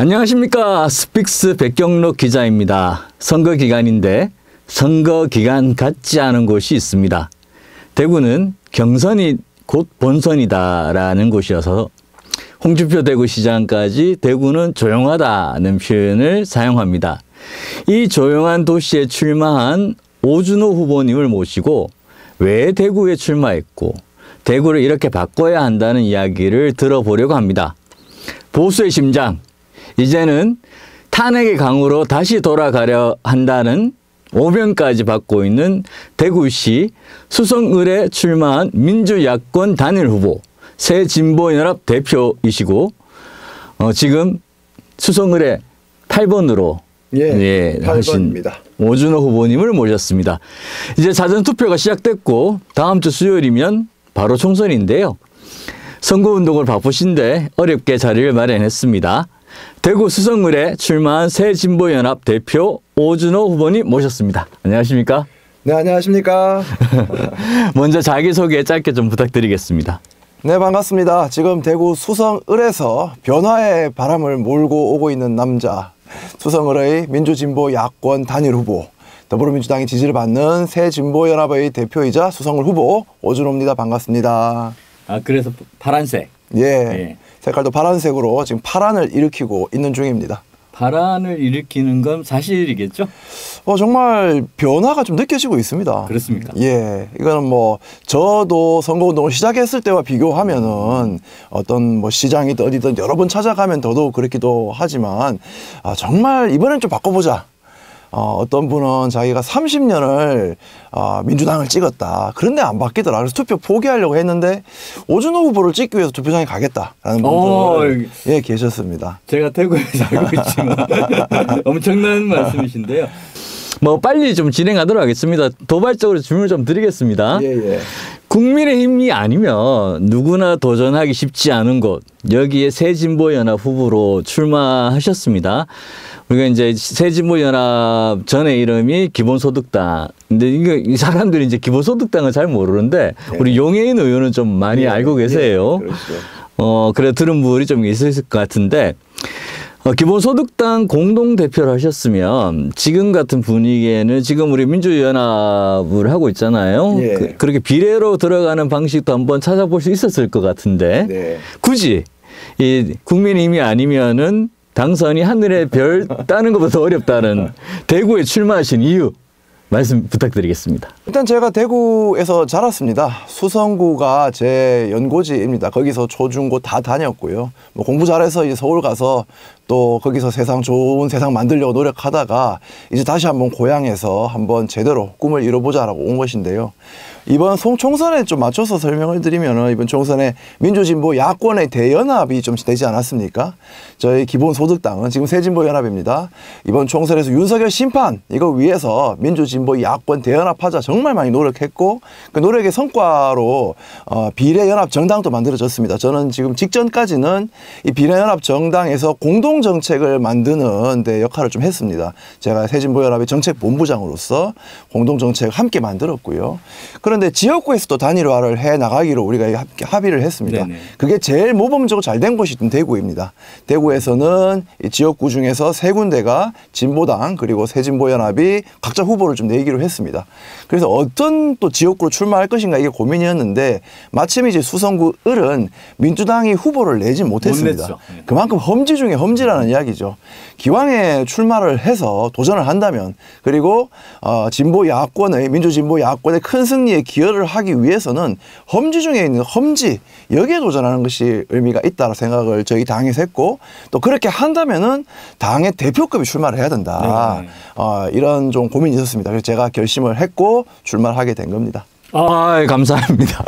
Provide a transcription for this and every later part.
안녕하십니까. 스픽스 백경록 기자입니다. 선거 기간인데 선거 기간 같지 않은 곳이 있습니다. 대구는 경선이 곧 본선이다라는 곳이어서 홍준표 대구시장까지 대구는 조용하다는 표현을 사용합니다. 이 조용한 도시에 출마한 오준호 후보님을 모시고 왜 대구에 출마했고 대구를 이렇게 바꿔야 한다는 이야기를 들어보려고 합니다. 보수의 심장, 이제는 탄핵의 강으로 다시 돌아가려 한다는 오명까지 받고 있는 대구시 수성을에 출마한 민주야권 단일 후보, 새진보연합 대표이시고 지금 수성을에 8번으로 하신 8번입니다. 오준호 후보님을 모셨습니다. 이제 사전투표가 시작됐고 다음 주 수요일이면 바로 총선인데요. 선거운동을 바쁘신데 어렵게 자리를 마련했습니다. 대구 수성을에 출마한 새진보연합 대표 오준호 후보님 모셨습니다. 안녕하십니까? 네, 안녕하십니까? 먼저 자기소개 짧게 좀 부탁드리겠습니다. 네, 반갑습니다. 지금 대구 수성을에서 변화의 바람을 몰고 오고 있는 남자, 수성을의 민주진보 야권 단일 후보, 더불어민주당의 지지를 받는 새진보연합의 대표이자 수성을 후보 오준호입니다. 반갑습니다. 아, 그래서 파란색. 예. 색깔도 파란색으로 지금 파란을 일으키고 있는 중입니다. 파란을 일으키는 건 사실이겠죠? 정말 변화가 좀 느껴지고 있습니다. 그렇습니까? 예. 이거는 뭐 저도 선거운동을 시작했을 때와 비교하면은 어떤 뭐 시장이든 어디든 여러 번 찾아가면 더더욱 그렇기도 하지만 정말 이번엔 좀 바꿔보자. 어떤 분은 자기가 30년을 민주당을 찍었다. 그런데 안 바뀌더라. 그래서 투표 포기하려고 했는데 오준호 후보를 찍기 위해서 투표장에 가겠다라는 분들 계셨습니다. 제가 대구에 살고 있지만 엄청난 말씀이신데요. 뭐 빨리 좀 진행하도록 하겠습니다. 도발적으로 질문을 좀 드리겠습니다. 국민의힘이 아니면 누구나 도전하기 쉽지 않은 곳, 여기에 새진보연합 후보로 출마하셨습니다. 우리가 이제 새진보연합 전의 이름이 기본소득당. 근데 이 사람들이 이제 기본소득당을 잘 모르는데 우리 용해인 의원은 좀 많이 알고 계세요. 그렇죠. 그래 들은 분이 좀 있을 것 같은데 기본소득당 공동대표를 하셨으면 지금 같은 분위기에는 지금 우리 민주연합을 하고 있잖아요. 그렇게 비례로 들어가는 방식도 한번 찾아볼 수 있었을 것 같은데 굳이 이 국민의힘이 아니면은 당선이 하늘의 별 따는 것보다 어렵다는 대구에 출마하신 이유 말씀 부탁드리겠습니다. 일단 제가 대구에서 자랐습니다. 수성구가 제 연고지입니다. 거기서 초중고 다 다녔고요. 뭐 공부 잘해서 이제 서울 가서 또 거기서 좋은 세상 만들려고 노력하다가 이제 다시 한번 고향에서 한번 제대로 꿈을 이뤄보자라고 온 것인데요. 이번 총선에 좀 맞춰서 설명을 드리면 이번 총선에 민주진보 야권의 대연합이 좀 되지 않았습니까? 저희 기본소득당은 지금 새진보연합입니다. 이번 총선에서 윤석열 심판 이거 위해서 민주진보 야권 대연합하자 정말 많이 노력했고 그 노력의 성과로 비례연합 정당도 만들어졌습니다. 저는 지금 직전까지는 이 비례연합 정당에서 공동정책을 만드는 데 역할을 좀 했습니다. 제가 새진보연합의 정책본부장으로서 공동정책을 함께 만들었고요. 그런데 지역구에서도 단일화를 해 나가기로 우리가 합의를 했습니다. 그게 제일 모범적으로 잘 된 곳이 대구입니다. 대구에서는 이 지역구 중에서 3군데가 진보당 그리고 새진보연합이 각자 후보를 좀 내기로 했습니다. 그래서 어떤 또 지역구로 출마할 것인가 이게 고민이었는데 마침 이제 수성구 을은 민주당이 후보를 내지 못했습니다. 그만큼 험지 중에 험지라는 이야기죠. 기왕에 출마를 해서 도전을 한다면 그리고 진보 야권의 민주진보 야권의 큰 승리에 기여를 하기 위해서는 험지 중에 있는 험지 여기에 도전하는 것이 의미가 있다고 생각을 저희 당에서 했고 또 그렇게 한다면은 당의 대표급이 출마를 해야 된다. 이런 좀 고민이 있었습니다. 그래서 제가 결심을 했고 출마를 하게 된 겁니다. 감사합니다.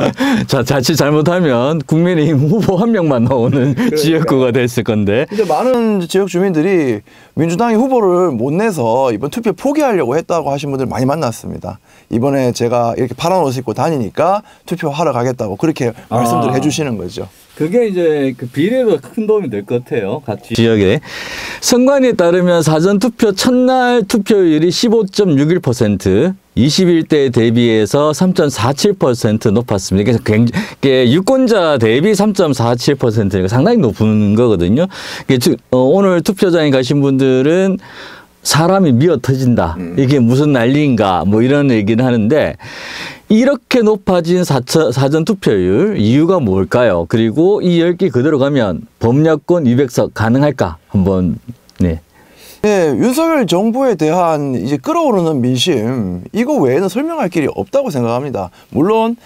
자, 자칫 잘못하면 국민의힘 후보 한 명만 나오는 지역구가 됐을 건데. 근데 많은 지역 주민들이 민주당이 후보를 못 내서 이번 투표 포기하려고 했다고 하신 분들 많이 만났습니다. 이번에 제가 이렇게 파란 옷 입고 다니니까 투표하러 가겠다고 그렇게 말씀들 해주시는 거죠. 그게 이제 그 비례도 큰 도움이 될 것 같아요. 같이 지역에. 선관위에 따르면 사전투표 첫날 투표율이 15.61%, 21대 대비해서 3.47% 높았습니다. 그래서 굉장히 유권자 대비 3.47%니까 상당히 높은 거거든요. 오늘 투표장에 가신 분들은 사람이 미어 터진다. 이게 무슨 난리인가 뭐 이런 얘기를 하는데 이렇게 높아진 사전 투표율 이유가 뭘까요? 그리고 이 10개 그대로 가면 범야권 200석 가능할까? 한번 네. 네, 윤석열 정부에 대한 이제 끌어오르는 민심 이거 외에는 설명할 길이 없다고 생각합니다. 물론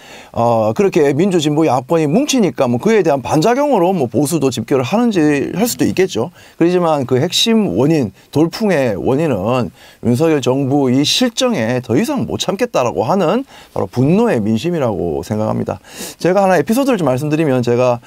그렇게 민주진보 야권이 뭉치니까 뭐 그에 대한 반작용으로 뭐 보수도 집결을 하는지 할 수도 있겠죠. 그렇지만 그 핵심 원인, 돌풍의 원인은 윤석열 정부 이 실정에 더 이상 못 참겠다라고 하는 바로 분노의 민심이라고 생각합니다. 제가 하나 에피소드를 좀 말씀드리면 제가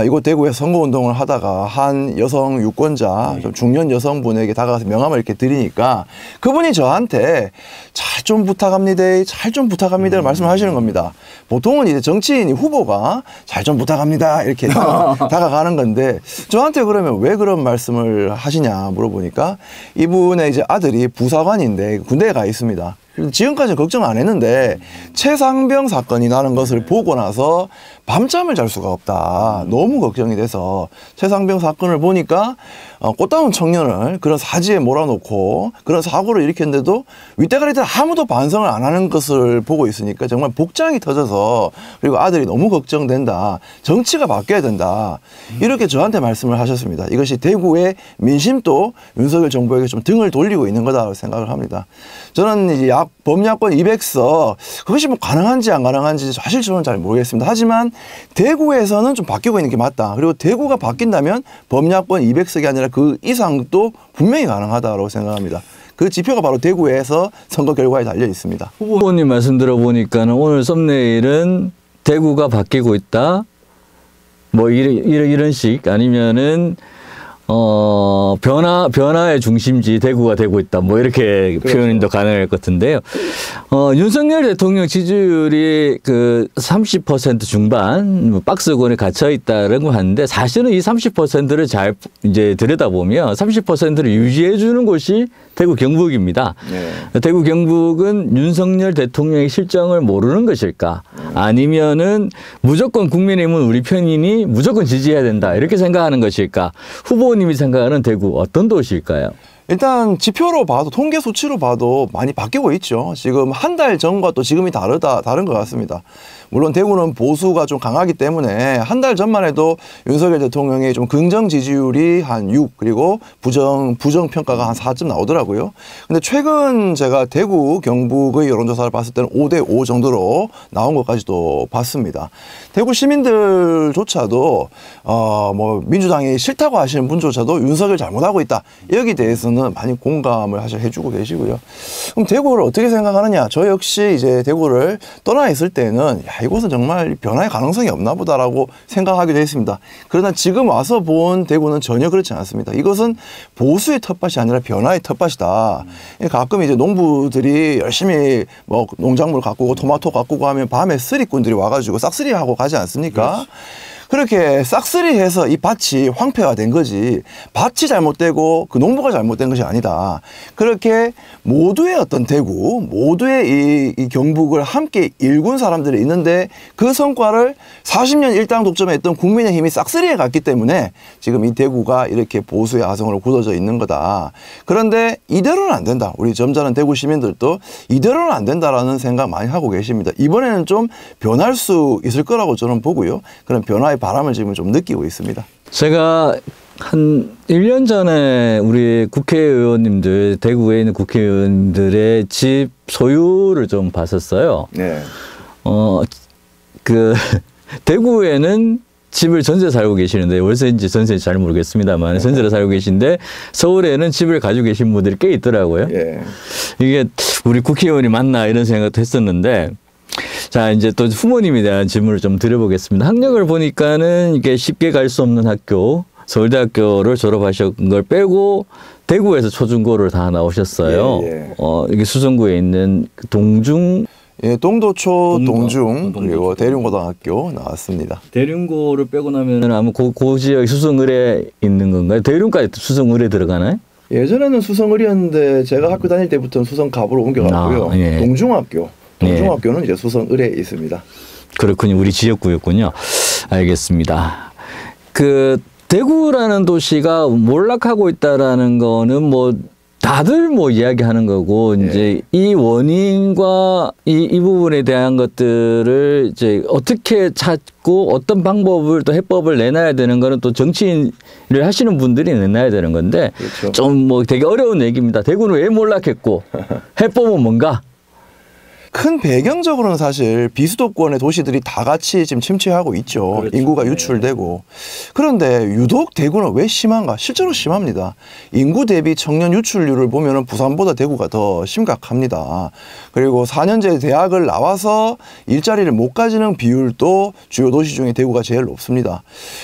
이곳 대구에서 선거운동을 하다가 한 여성 유권자, 좀 중년 여성분에게 다가가서 명함을 이렇게 드리니까 그분이 저한테 잘 좀 부탁합니다. 잘 좀 부탁합니다. 말씀을 하시는 겁니다. 보통은 이제 정치인 후보가 잘 좀 부탁합니다. 이렇게 다가가는 건데 저한테 그러면 왜 그런 말씀을 하시냐 물어보니까 이분의 이제 아들이 부사관인데 군대에 가 있습니다. 지금까지는 걱정 안 했는데 최상병 사건이 나는 것을 보고 나서 밤잠을 잘 수가 없다. 너무 걱정이 돼서 최상병 사건을 보니까 꽃다운 청년을 그런 사지에 몰아놓고 그런 사고를 일으켰는데도 윗대가리들 아무도 반성을 안 하는 것을 보고 있으니까 정말 복장이 터져서 그리고 아들이 너무 걱정된다. 정치가 바뀌어야 된다. 이렇게 저한테 말씀을 하셨습니다. 이것이 대구의 민심도 윤석열 정부에게 좀 등을 돌리고 있는 거다 생각을 합니다. 저는 이제 범야권 200석 그것이 뭐 가능한지 안 가능한지 사실 저는 잘 모르겠습니다. 하지만 대구에서는 좀 바뀌고 있는 게 맞다. 그리고 대구가 바뀐다면 범야권 200석이 아니라 그 이상도 분명히 가능하다고 생각합니다. 그 지표가 바로 대구에서 선거 결과에 달려 있습니다. 후보님 말씀 들어보니까는 오늘 썸네일은 대구가 바뀌고 있다. 뭐 이런 식 아니면은 변화의 중심지 대구가 되고 있다. 뭐 이렇게 그렇죠. 표현도 가능할 것 같은데요. 윤석열 대통령 지지율이 그 30% 중반 박스권에 갇혀 있다라고 하는데 사실은 이 30%를 잘 이제 들여다보면 30%를 유지해 주는 곳이 대구 경북입니다. 네. 대구 경북은 윤석열 대통령의 실정을 모르는 것일까? 아니면은 무조건 국민의힘은 우리 편이니 무조건 지지해야 된다. 이렇게 생각하는 것일까? 후보님이 생각하는 대구 어떤 도시일까요? 일단 지표로 봐도 통계 수치로 봐도 많이 바뀌고 있죠. 지금 한 달 전과 또 지금이 다른 것 같습니다. 물론 대구는 보수가 좀 강하기 때문에 한 달 전만 해도 윤석열 대통령의 좀 긍정 지지율이 한 6 그리고 부정 평가가 한 4쯤 나오더라고요. 근데 최근 제가 대구 경북의 여론조사를 봤을 때는 5대5 정도로 나온 것까지도 봤습니다. 대구 시민들조차도 뭐 민주당이 싫다고 하시는 분조차도 윤석열 잘못하고 있다. 여기 대해서는 많이 공감을 해주고 계시고요. 그럼 대구를 어떻게 생각하느냐? 저 역시 이제 대구를 떠나 있을 때는 야, 이곳은 정말 변화의 가능성이 없나 보다라고 생각하기도 했습니다. 그러나 지금 와서 본 대구는 전혀 그렇지 않습니다. 이것은 보수의 텃밭이 아니라 변화의 텃밭이다. 가끔 이제 농부들이 열심히 뭐 농작물 가꾸고 토마토 가꾸고 하면 밤에 쓰리꾼들이 와가지고 싹쓸이하고 가지 않습니까? 그렇지. 그렇게 싹쓸이해서 이 밭이 황폐가 된 거지 밭이 잘못되고 그 농부가 잘못된 것이 아니다. 그렇게 모두의 어떤 대구, 모두의 이 경북을 함께 일군 사람들이 있는데 그 성과를 40년 일당 독점했던 국민의힘이 싹쓸이해 갔기 때문에 지금 이 대구가 이렇게 보수의 아성으로 굳어져 있는 거다. 그런데 이대로는 안 된다. 우리 점잖은 대구 시민들도 이대로는 안 된다라는 생각 많이 하고 계십니다. 이번에는 좀 변할 수 있을 거라고 저는 보고요. 그런 변화의 바람을 지금 좀 느끼고 있습니다. 제가 한 1년 전에 우리 국회의원님들, 대구에 있는 국회의원들의 집 소유를 좀 봤었어요. 네. 대구에는 집을 전세 살고 계시는데 월세인지 전세인지 잘 모르겠습니다만 네. 전세를 살고 계신데 서울에는 집을 가지고 계신 분들이 꽤 있더라고요. 네. 이게 우리 국회의원이 맞나 이런 생각도 했었는데 자, 이제 또 후보님에 대한 질문을 좀 드려보겠습니다. 학력을 보니까는 이게 쉽게 갈 수 없는 학교, 서울대학교를 졸업하신 걸 빼고 대구에서 초중고를 다 나오셨어요. 예, 예. 이게 수성구에 있는 동중 예, 동도초, 동중, 그리고 대륜고등학교 나왔습니다. 대륜고를 빼고 나면 아마 그 지역 수성을에 있는 건가요? 대륜까지 수성을에 들어가나요? 예전에는 수성을이었는데 제가 학교 다닐 때부터는 수성갑으로 옮겨갔고요. 예. 동중학교는 이제 수성을에 있습니다. 그렇군요. 우리 지역구였군요. 알겠습니다. 그 대구라는 도시가 몰락하고 있다라는 거는 뭐 다들 뭐 이야기하는 거고 이제 이 원인과 이 부분에 대한 것들을 이제 어떻게 찾고 어떤 방법을 또 해법을 내놔야 되는 거는 또 정치인을 하시는 분들이 내놔야 되는 건데 그렇죠. 좀 뭐 되게 어려운 얘기입니다. 대구는 왜 몰락했고 해법은 뭔가? 큰 배경적으로는 사실 비수도권의 도시들이 다 같이 지금 침체하고 있죠. 그렇죠. 인구가 유출되고. 그런데 유독 대구는 왜 심한가? 실제로 심합니다. 인구 대비 청년 유출률을 보면 부산보다 대구가 더 심각합니다. 그리고 4년제 대학을 나와서 일자리를 못 가지는 비율도 주요 도시 중에 대구가 제일 높습니다.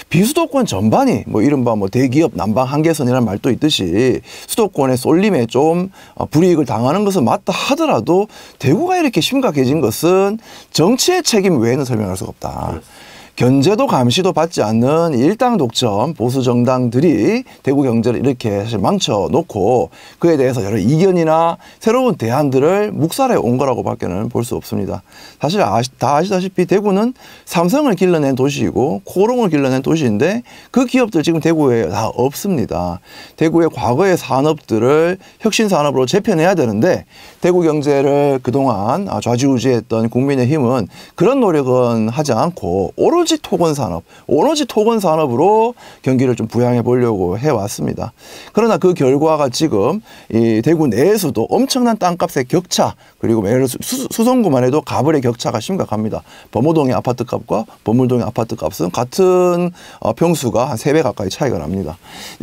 비수도권 전반이 뭐 이른바 뭐 대기업 난방 한계선이라는 말도 있듯이 수도권의 쏠림에 좀 불이익을 당하는 것은 맞다 하더라도 대구가 이렇게 심각해진 것은 정치의 책임 외에는 설명할 수가 없다. 그렇습니다. 견제도 감시도 받지 않는 일당 독점 보수 정당들이 대구 경제를 이렇게 사실 망쳐놓고 그에 대해서 여러 이견이나 새로운 대안들을 묵살해 온 거라고 밖에는 볼 수 없습니다. 사실 다 아시다시피 대구는 삼성을 길러낸 도시이고 코롱을 길러낸 도시인데 그 기업들 지금 대구에 다 없습니다. 대구의 과거의 산업들을 혁신산업으로 재편해야 되는데 대구 경제를 그동안 좌지우지했던 국민의힘은 그런 노력은 하지 않고 오로지 토건 산업으로 경기를 좀 부양해 보려고 해왔습니다. 그러나 그 결과가 지금 이 대구 내에서도 엄청난 땅값의 격차 그리고 예를 들어 수성구만 해도 가불의 격차가 심각합니다. 범호동의 아파트값과 범물동의 아파트값은 같은 평수가 한 3배 가까이 차이가 납니다.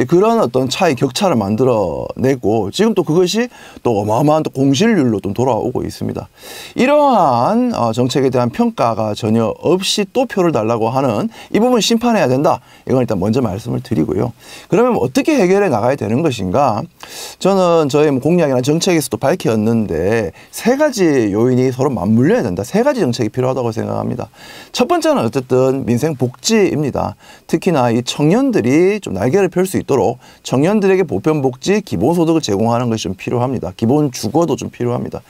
그런 어떤 차이 격차를 만들어내고 지금 또 그것이 또 어마어마한 또 공실률로 좀 돌아오고 있습니다. 이러한 정책에 대한 평가가 전혀 없이 또 표를 달라고 하는 이 부분 심판해야 된다. 이건 일단 먼저 말씀을 드리고요. 그러면 어떻게 해결해 나가야 되는 것인가? 저는 저의 공약이나 정책에서도 밝혔는데 3가지 요인이 서로 맞물려야 된다. 3가지 정책이 필요하다고 생각합니다. 첫 번째는 어쨌든 민생 복지입니다. 특히나 이 청년들이 좀 날개를 펼 수 있도록 청년들에게 보편 복지, 기본소득을 제공하는 것이 좀 필요합니다. 기본 주거도 좀 필요합니다.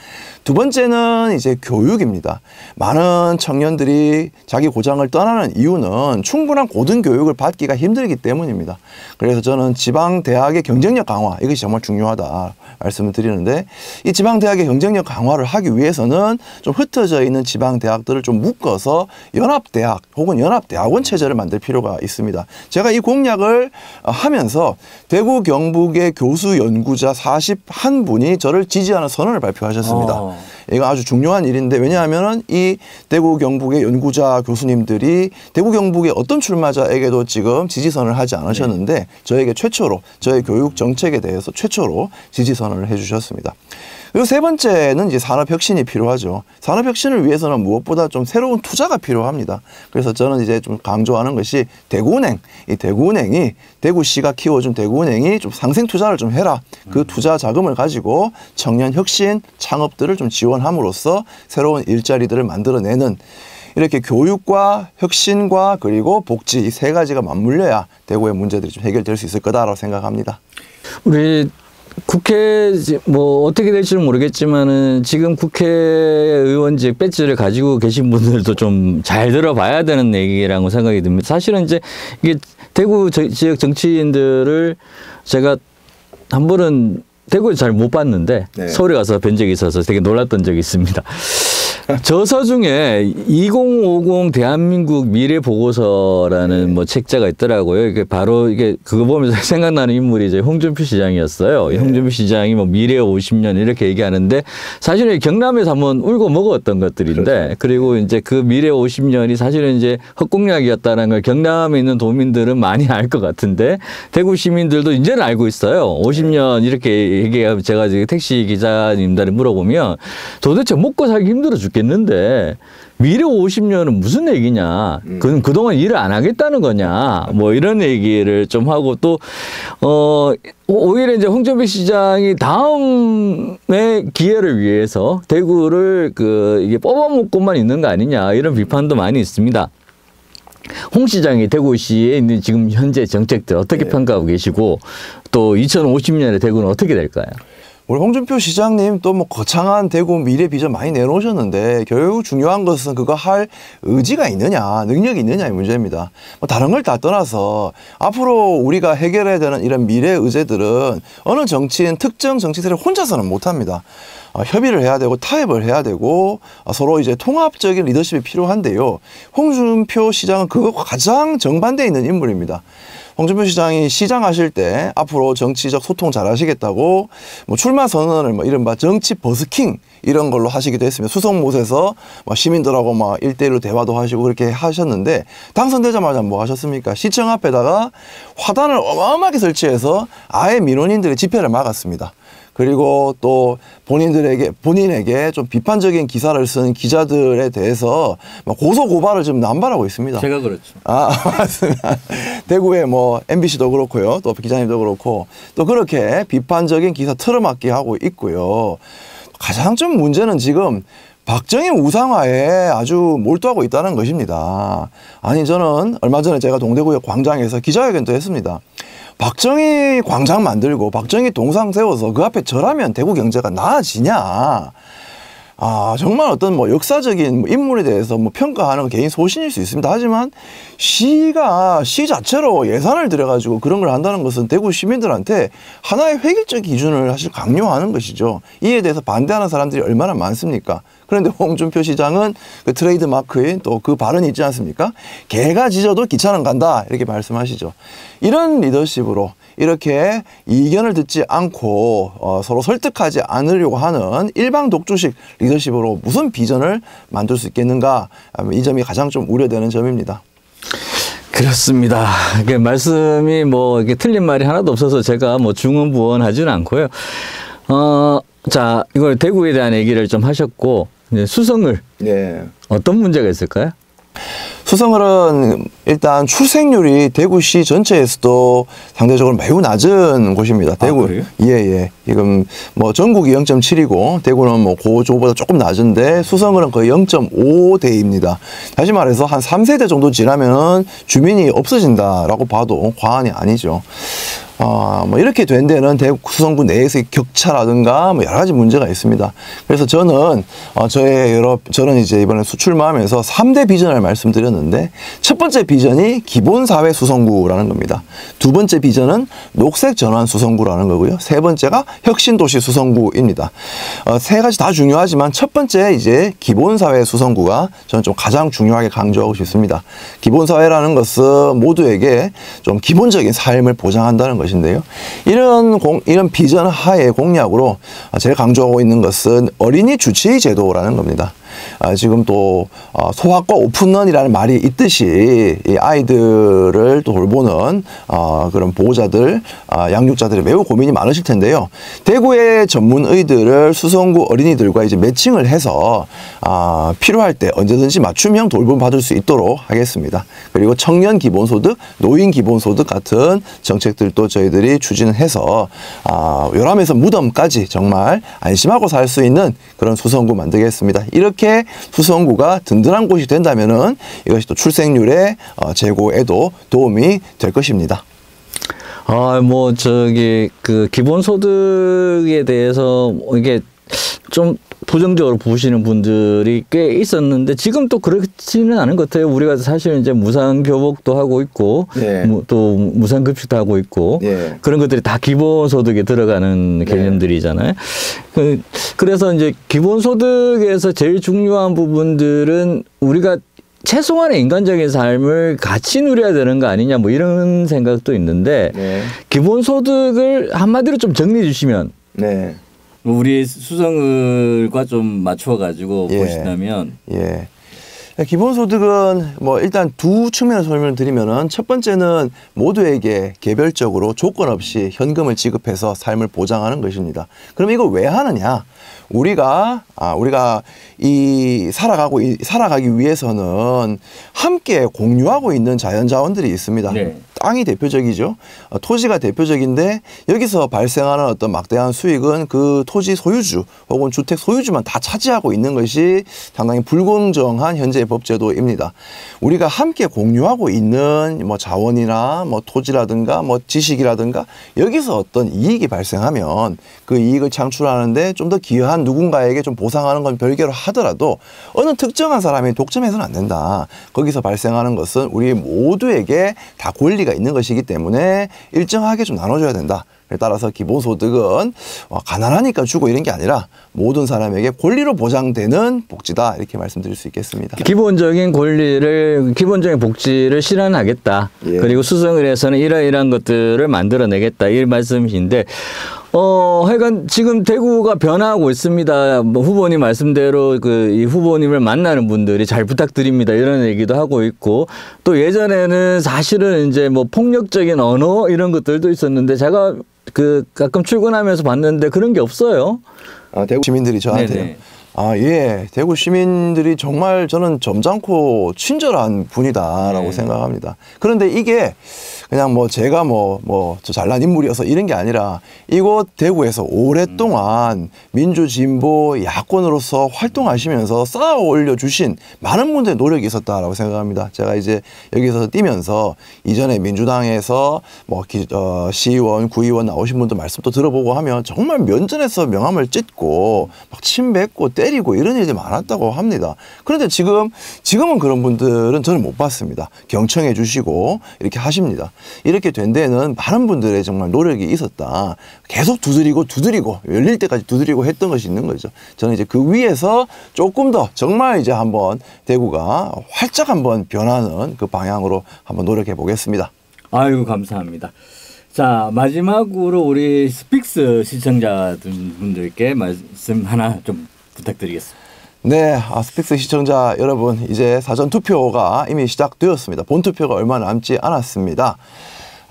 두 번째는 이제 교육입니다. 많은 청년들이 자기 고장을 떠나는 이유는 충분한 고등교육을 받기가 힘들기 때문입니다. 그래서 저는 지방대학의 경쟁력 강화 이것이 정말 중요하다 말씀을 드리는데 이 지방대학의 경쟁력 강화를 하기 위해서는 좀 흩어져 있는 지방대학들을 좀 묶어서 연합대학 혹은 연합대학원 체제를 만들 필요가 있습니다. 제가 이 공약을 하면서 대구 경북의 교수 연구자 41분이 저를 지지하는 선언을 발표하셨습니다. 이거 아주 중요한 일인데 왜냐하면 이 대구 경북의 연구자 교수님들이 대구 경북의 어떤 출마자에게도 지금 지지선을 하지 않으셨는데 저에게 최초로 저의 교육 정책에 대해서 최초로 지지선언을 해주셨습니다. 그리고 세 번째는 이제 산업혁신이 필요하죠. 산업혁신을 위해서는 무엇보다 좀 새로운 투자가 필요합니다. 그래서 저는 이제 좀 강조하는 것이 대구은행, 이 대구은행이 대구시가 키워준 대구은행이 좀 상생 투자를 좀 해라. 그 투자 자금을 가지고 청년 혁신 창업들을 좀 지원함으로써 새로운 일자리들을 만들어내는 이렇게 교육과 혁신과 그리고 복지 이 3가지가 맞물려야 대구의 문제들이 좀 해결될 수 있을 거다라고 생각합니다. 우리 국회 뭐 어떻게 될지는 모르겠지만은 지금 국회의원직 배지를 가지고 계신 분들도 좀 잘 들어봐야 되는 얘기라고 생각이 듭니다. 사실은 이제 이게 대구 지역 정치인들을 제가 한 번은 대구에 잘 못 봤는데 서울에 가서 뵌 적이 있어서 되게 놀랐던 적이 있습니다. 저서 중에 2050 대한민국 미래 보고서라는 뭐 책자가 있더라고요. 이게 바로 이게 그거 보면서 생각나는 인물이 이제 홍준표 시장이었어요. 홍준표 시장이 뭐 미래 50년 이렇게 얘기하는데 사실은 경남에서 한번 울고 먹었던 것들인데 그렇죠. 그리고 이제 그 미래 50년이 사실은 이제 헛공약이었다는 걸 경남에 있는 도민들은 많이 알 것 같은데 대구 시민들도 이제는 알고 있어요. 50년 이렇게 얘기하면 제가 택시 기자님들이 물어보면 도대체 먹고 살기 힘들어 죽겠어요. 있겠는데 미래 50년은 무슨 얘기냐. 그동안 일을 안 하겠다는 거냐. 뭐 이런 얘기를 좀 하고 또, 오히려 이제 홍준표 시장이 다음의 기회를 위해서 대구를 이게 뽑아먹고만 있는 거 아니냐. 이런 비판도 많이 있습니다. 홍 시장이 대구시에 있는 지금 현재 정책들 어떻게 평가하고 계시고 또 2050년에 대구는 어떻게 될까요? 우리 홍준표 시장님 또 뭐 거창한 대구 미래 비전 많이 내놓으셨는데 결국 중요한 것은 그거 할 의지가 있느냐, 능력이 있느냐의 문제입니다. 뭐 다른 걸 다 떠나서 앞으로 우리가 해결해야 되는 이런 미래 의제들은 어느 정치인 특정 정치 세력 혼자서는 못합니다. 협의를 해야 되고 타협을 해야 되고 서로 이제 통합적인 리더십이 필요한데요. 홍준표 시장은 그것과 가장 정반대에 있는 인물입니다. 홍준표 시장이 시장하실 때 앞으로 정치적 소통 잘 하시겠다고 뭐 출마 선언을 뭐 이른바 정치 버스킹 이런 걸로 하시기도 했습니다. 수성못에서 시민들하고 막 1대1로 대화도 하시고 그렇게 하셨는데 당선되자마자 뭐 하셨습니까? 시청 앞에다가 화단을 어마어마하게 설치해서 아예 민원인들의 집회를 막았습니다. 그리고 또 본인에게 좀 비판적인 기사를 쓴 기자들에 대해서 고소 고발을 지금 남발하고 있습니다. 제가 그렇죠. 맞습니다. 대구에 뭐 MBC도 그렇고요. 또 기자님도 그렇고 또 그렇게 비판적인 기사 틀어막기 하고 있고요. 가장 좀 문제는 지금 박정희 우상화에 아주 몰두하고 있다는 것입니다. 아니 저는 얼마 전에 제가 동대구역 광장에서 기자회견도 했습니다. 박정희 광장 만들고 박정희 동상 세워서 그 앞에 절하면 대구 경제가 나아지냐. 정말 어떤 뭐 역사적인 인물에 대해서 뭐 평가하는 건 개인 소신일 수 있습니다. 하지만 시 자체로 예산을 들여가지고 그런 걸 한다는 것은 대구 시민들한테 하나의 획일적 기준을 사실 강요하는 것이죠. 이에 대해서 반대하는 사람들이 얼마나 많습니까? 그런데 홍준표 시장은 그 트레이드 마크인 또 그 발언이 있지 않습니까? 개가 짖어도 기차는 간다 이렇게 말씀하시죠. 이런 리더십으로 이렇게 이견을 듣지 않고 서로 설득하지 않으려고 하는 일방 독주식 리더십으로 무슨 비전을 만들 수 있겠는가, 이 점이 가장 좀 우려되는 점입니다. 그렇습니다. 말씀이 뭐 이게 틀린 말이 하나도 없어서 제가 뭐 중언부언하지는 않고요. 자, 이걸 대구에 대한 얘기를 좀 하셨고 수성을 어떤 문제가 있을까요? 수성을은 일단 출생률이 대구시 전체에서도 상대적으로 매우 낮은 곳입니다. 대구. 그래요? 예. 지금 뭐 전국이 0.7이고 대구는 뭐 고조보다 조금 낮은데 수성을은 거의 0.5대입니다. 다시 말해서 한 3세대 정도 지나면 주민이 없어진다라고 봐도 과언이 아니죠. 뭐 이렇게 된 데는 대구 수성구 내에서의 격차라든가 뭐 여러 가지 문제가 있습니다. 그래서 저는 저는 이제 이번에 수출마음에서 3대 비전을 말씀드렸는데 첫 번째 비전이 기본사회 수성구라는 겁니다. 두 번째 비전은 녹색 전환 수성구라는 거고요. 세 번째가 혁신도시 수성구입니다. 세 가지 다 중요하지만 첫 번째 이제 기본사회 수성구가 저는 좀 가장 중요하게 강조하고 싶습니다. 기본사회라는 것은 모두에게 좀 기본적인 삶을 보장한다는 것입니다. 인데요. 이런 비전 하에 공약으로 제일 강조하고 있는 것은 어린이 주치의 제도라는 겁니다. 지금 또 소아과 오픈런이라는 말이 있듯이 이 아이들을 또 돌보는 그런 보호자들, 양육자들이 매우 고민이 많으실 텐데요. 대구의 전문의들을 수성구 어린이들과 이제 매칭을 해서 필요할 때 언제든지 맞춤형 돌봄 받을 수 있도록 하겠습니다. 그리고 청년 기본소득, 노인 기본소득 같은 정책들도 저희들이 추진해서 요람에서 무덤까지 정말 안심하고 살 수 있는 그런 수성구 만들겠습니다. 이렇게 수성구가 든든한 곳이 된다면은 이것이 또 출생률의 제고에도 도움이 될 것입니다. 뭐 그 기본소득에 대해서 이게 좀 부정적으로 보시는 분들이 꽤 있었는데 지금 또 그렇지는 않은 것 같아요. 우리가 사실 이제 무상교복도 하고 있고 또 무상급식도 하고 있고 그런 것들이 다 기본소득에 들어가는 개념들이잖아요. 그래서 이제 기본소득에서 제일 중요한 부분들은 우리가 최소한의 인간적인 삶을 같이 누려야 되는 거 아니냐 뭐 이런 생각도 있는데 기본소득을 한마디로 좀 정리해 주시면 우리 수성을과 좀 맞춰가지고 보시다면 기본소득은 뭐 일단 두 측면을 설명을 드리면은 첫 번째는 모두에게 개별적으로 조건 없이 현금을 지급해서 삶을 보장하는 것입니다. 그럼 이걸 왜 하느냐? 우리가 살아가기 위해서는 함께 공유하고 있는 자연자원들이 있습니다. 네. 땅이 대표적이죠. 토지가 대표적인데 여기서 발생하는 어떤 막대한 수익은 그 토지 소유주 혹은 주택 소유주만 다 차지하고 있는 것이 상당히 불공정한 현재의 법제도입니다. 우리가 함께 공유하고 있는 뭐 자원이나 뭐 토지라든가 뭐 지식이라든가 여기서 어떤 이익이 발생하면 그 이익을 창출하는데 좀 더 기여한 누군가에게 좀 보상하는 건 별개로 하더라도 어느 특정한 사람이 독점해서는 안 된다. 거기서 발생하는 것은 우리 모두에게 다 권리가 있는 것이기 때문에 일정하게 좀 나눠줘야 된다. 따라서 기본소득은 가난하니까 주고 이런 게 아니라 모든 사람에게 권리로 보장되는 복지다 이렇게 말씀드릴 수 있겠습니다. 기본적인 복지를 실현하겠다. 예. 그리고 수성을 해서는 이러이러한 것들을 만들어내겠다 이 말씀이신데 하여간 지금 대구가 변화하고 있습니다. 뭐 후보님 말씀대로 이 후보님을 만나는 분들이 잘 부탁드립니다. 이런 얘기도 하고 있고 또 예전에는 사실은 이제 뭐 폭력적인 언어 이런 것들도 있었는데 제가 가끔 출근하면서 봤는데 그런 게 없어요. 대구 시민들이 저한테요. 네네. 예. 대구 시민들이 정말 저는 점잖고 친절한 분이다라고 생각합니다. 그런데 이게 그냥 뭐 제가 저 잘난 인물이어서 이런 게 아니라 이곳 대구에서 오랫동안 민주진보 야권으로서 활동하시면서 쌓아 올려주신 많은 분들의 노력이 있었다라고 생각합니다. 제가 이제 여기서 뛰면서 이전에 민주당에서 시의원, 구의원 나오신 분들 말씀도 들어보고 하면 정말 면전에서 명함을 찢고 막 침 뱉고 때리고 이런 일이 많았다고 합니다. 그런데 지금은 그런 분들은 저는 못 봤습니다. 경청해 주시고 이렇게 하십니다. 이렇게 된 데는 많은 분들의 정말 노력이 있었다. 계속 두드리고 열릴 때까지 두드리고 했던 것이 있는 거죠. 저는 이제 그 위에서 조금 더 정말 이제 한번 대구가 활짝 한번 변하는 그 방향으로 한번 노력해 보겠습니다. 아유, 감사합니다. 자, 마지막으로 우리 스픽스 시청자분들께 말씀 하나 좀 부탁드리겠습니다. 네, 스픽스 시청자 여러분, 이제 사전 투표가 이미 시작되었습니다. 본투표가 얼마 남지 않았습니다.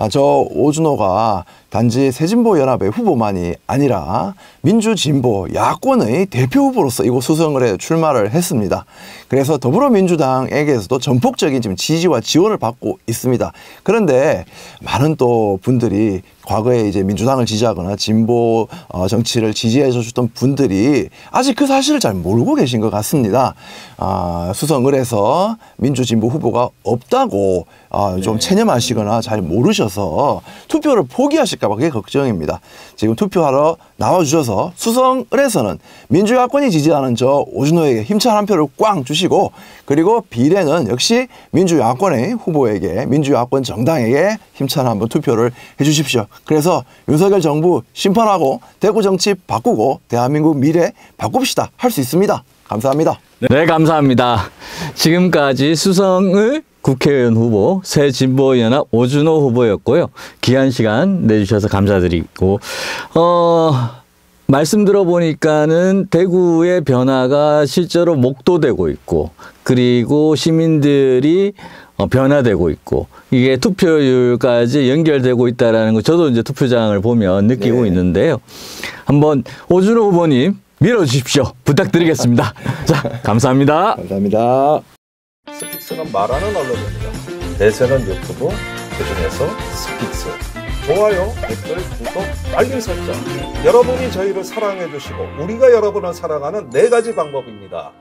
저 오준호가 단지 새진보연합의 후보만이 아니라 민주진보 야권의 대표 후보로서 이곳 수성을에 출마를 했습니다. 그래서 더불어민주당에게서도 전폭적인 지금 지지와 지원을 받고 있습니다. 그런데 많은 또 분들이 과거에 이제 민주당을 지지하거나 진보 정치를 지지해 주셨던 분들이 아직 그 사실을 잘 모르고 계신 것 같습니다. 수성을에서 민주진보 후보가 없다고 좀 체념하시거나 잘 모르셔서 투표를 포기하실까 봐 그게 걱정입니다. 지금 투표하러 나와주셔서 수성을에서는 민주야권이 지지하는 저 오준호에게 힘찬 한 표를 꽝 주시고, 그리고 비례는 역시 민주야권의 후보에게, 민주야권 정당에게 힘찬 한번 투표를 해주십시오. 그래서 윤석열 정부 심판하고 대구 정치 바꾸고 대한민국 미래 바꿉시다. 할 수 있습니다. 감사합니다. 네, 감사합니다. 지금까지 수성을 국회의원 후보 새진보연합 오준호 후보였고요. 귀한 시간 내주셔서 감사드리고, 말씀 들어보니까는 대구의 변화가 실제로 목도되고 있고, 그리고 시민들이 변화되고 있고, 이게 투표율까지 연결되고 있다는 거 저도 이제 투표장을 보면 느끼고 있는데요. 한번 오준호 후보님 밀어주십시오. 부탁드리겠습니다. 자, 감사합니다. 감사합니다. 스픽스는 말하는 언론입니다. 대세는 유튜브, 그중에서 스픽스. 좋아요, 댓글, 구독, 알림 설정. 여러분이 저희를 사랑해 주시고 우리가 여러분을 사랑하는 4가지 방법입니다.